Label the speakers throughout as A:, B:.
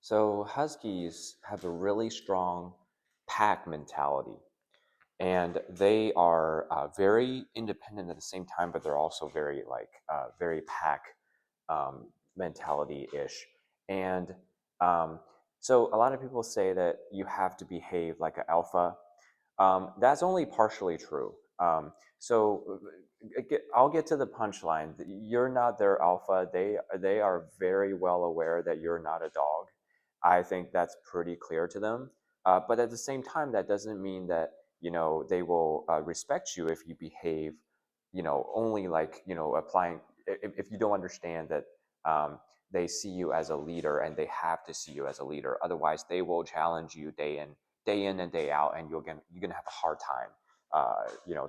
A: So Huskies have a really strong pack mentality, and they are very independent at the same time, but they're also very very pack mentality ish. And um, so a lot of people say that you have to behave like an alpha. That's only partially true. I'll get to the punchline. You're not their alpha. They are very well aware that you're not a dog. I think that's pretty clear to them. But at the same time, that doesn't mean that they will respect you if you behave, only like applying. If you don't understand that they see you as a leader and they have to see you as a leader. Otherwise, they will challenge you day in and day out, and you're gonna have a hard time,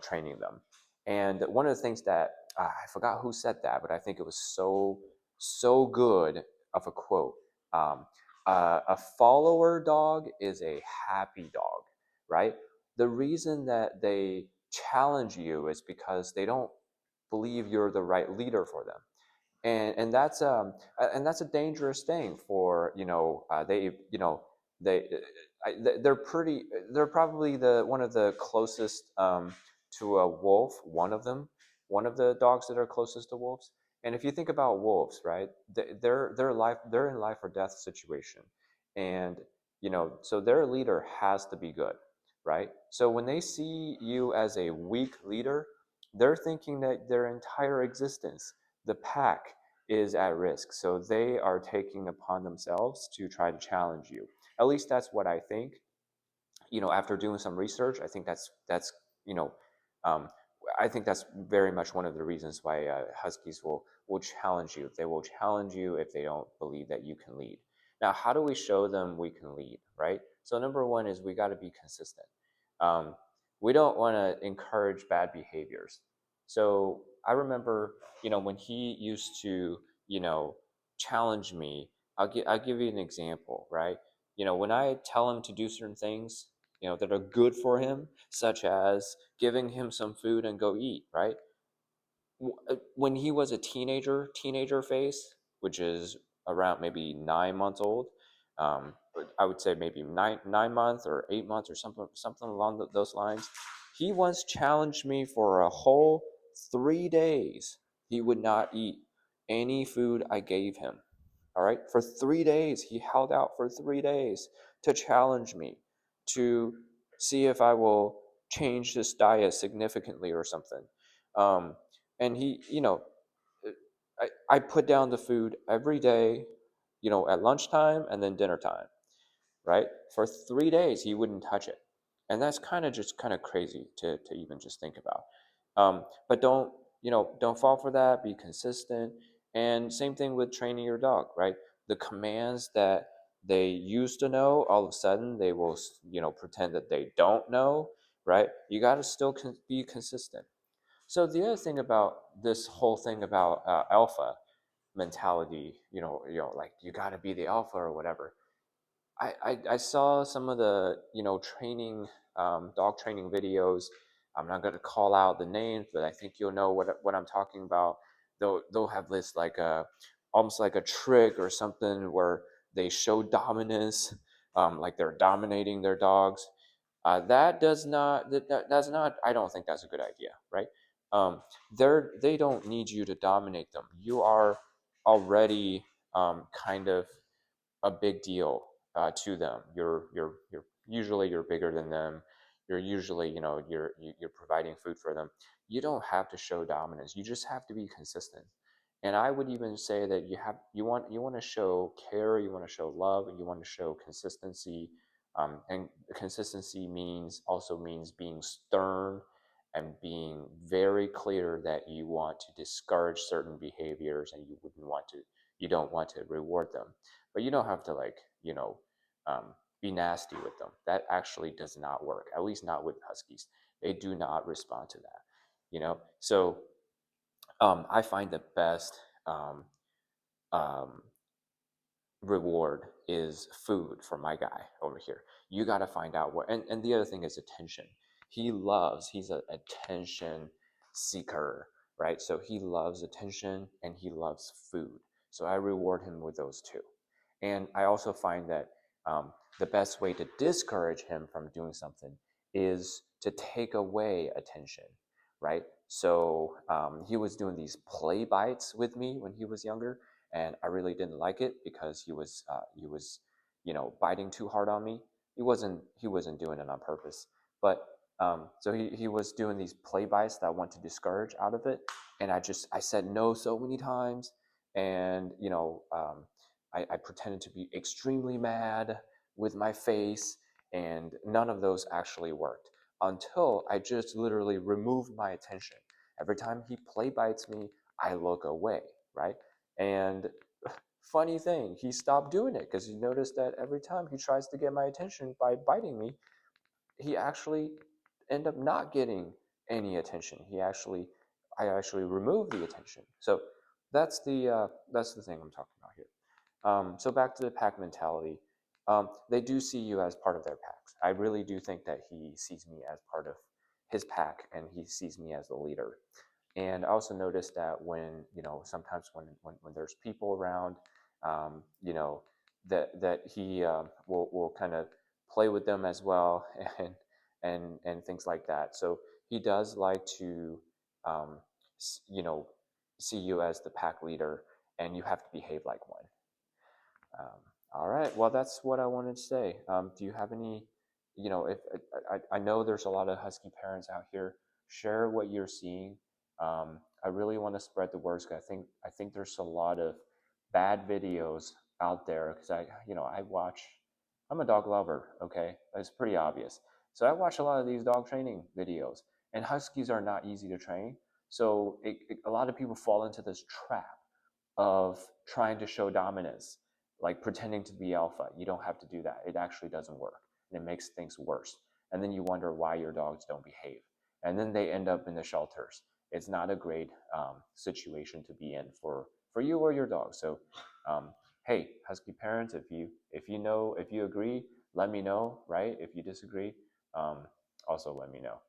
A: training them. And one of the things that I forgot who said that, but I think it was so good of a quote. Um, a follower dog is a happy dog, right? The reason that they challenge you is because they don't believe you're the right leader for them, and that's a dangerous thing for they they're probably the one of the closest to a wolf, one of the dogs that are closest to wolves. And if you think about wolves, right, they're in life or death situation, and so their leader has to be good, right? So when they see you as a weak leader, they're thinking that their entire existence, the pack, is at risk. So they are taking upon themselves to try to challenge you. At least that's what I think. After doing some research, I think that's you know, um, I think that's very much one of the reasons why Huskies will challenge you. They will challenge you if they don't believe that you can lead. Now, how do we show them we can lead, right? So number one is we got to be consistent. Um, we don't want to encourage bad behaviors. So I remember, when he used to, you know, challenge me. I'll give you an example, right? When I tell him to do certain things, that are good for him, such as giving him some food and go eat, right? When he was a teenager phase, which is around maybe 9 months old, I would say maybe nine months or 8 months or something along those lines. He once challenged me for a whole 3 days. He would not eat any food I gave him. All right, for 3 days, he held out for 3 days to challenge me, to see if I will change this diet significantly or something. Um, and I put down the food every day, at lunchtime and then dinner time, right? For 3 days, he wouldn't touch it. And that's kind of crazy to even just think about. But don't fall for that. Be consistent. And same thing with training your dog, right? The commands that they used to know, all of a sudden they will, pretend that they don't know, right? You got to still be consistent. So the other thing about this whole thing about alpha mentality, like you got to be the alpha or whatever. I saw some of the training dog training videos. I'm not going to call out the names, but I think you'll know what I'm talking about. They'll have this like a almost like a trick or something where they show dominance, like they're dominating their dogs. That's not. I don't think that's a good idea, right? Um, they don't need you to dominate them. You are already kind of a big deal to them. You're usually you're bigger than them. You're usually you're providing food for them. You don't have to show dominance. You just have to be consistent. And I would even say that you want to show care, you want to show love, and you want to show consistency. And consistency means being stern and being very clear that you want to discourage certain behaviors and you don't want to reward them, but you don't have to um, be nasty with them. That actually does not work, at least not with Huskies. They do not respond to that, so I find the best um, um, reward is food for my guy over here. You got to find out what, and the other thing is attention. He's an attention seeker, right? So he loves attention and he loves food. So I reward him with those two. And I also find that the best way to discourage him from doing something is to take away attention, right? So he was doing these play bites with me when he was younger, and I really didn't like it because he was biting too hard on me. He wasn't doing it on purpose, but so he was doing these play bites that I want to discourage out of it, and I said no so many times, and I pretended to be extremely mad with my face, and none of those actually worked until I just literally removed my attention. Every time he play bites me, I look away, right? And funny thing, he stopped doing it because he noticed that every time he tries to get my attention by biting me, he actually end up not getting any attention. I actually remove the attention. So that's the thing I'm talking about here. So back to the pack mentality. They do see you as part of their packs. I really do think that he sees me as part of his pack, and he sees me as the leader. And I also noticed that when sometimes when there's people around, that he will kind of play with them as well, and things like that. So he does like to um, you know see you as the pack leader, and you have to behave like one. Um, all right. Well, that's what I wanted to say. Do you have any, if I know there's a lot of Husky parents out here, share what you're seeing. I really want to spread the words 'cause I think there's a lot of bad videos out there because I watch. I'm a dog lover. Okay, it's pretty obvious. So I watch a lot of these dog training videos, and Huskies are not easy to train. So a lot of people fall into this trap of trying to show dominance, like pretending to be alpha. You don't have to do that. It actually doesn't work, and it makes things worse. And then you wonder why your dogs don't behave, and then they end up in the shelters. It's not a great situation to be in for you or your dog. So, hey, Husky parents, if you agree, let me know. Right? If you disagree, also let me know.